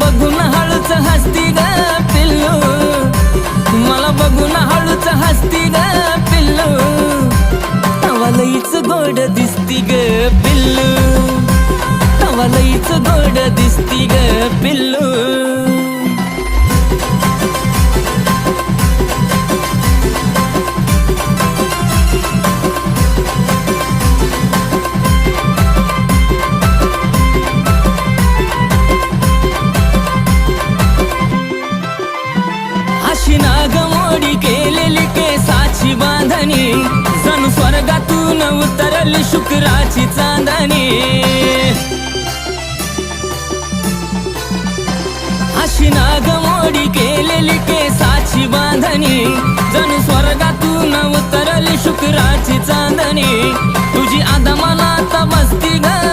बघून हळूच हसती ग पिल्लू, मला बघून हळूच हसती ग पिल्लू, तवा लईच गोड दिसती ग पिल्लू, तवा लईच गोड दिसती ग पिल्लू. अशी नागमोडी केलेली केसाची बांधणी, जणू स्वर्गातून उतरली शुक्राची चांदणी. अशी नागमोडी केलेली केसाची बांधणी, जणू स्वर्गातून उतरली शुक्राची चांदणी. तुझी आदा मला आता बसती ग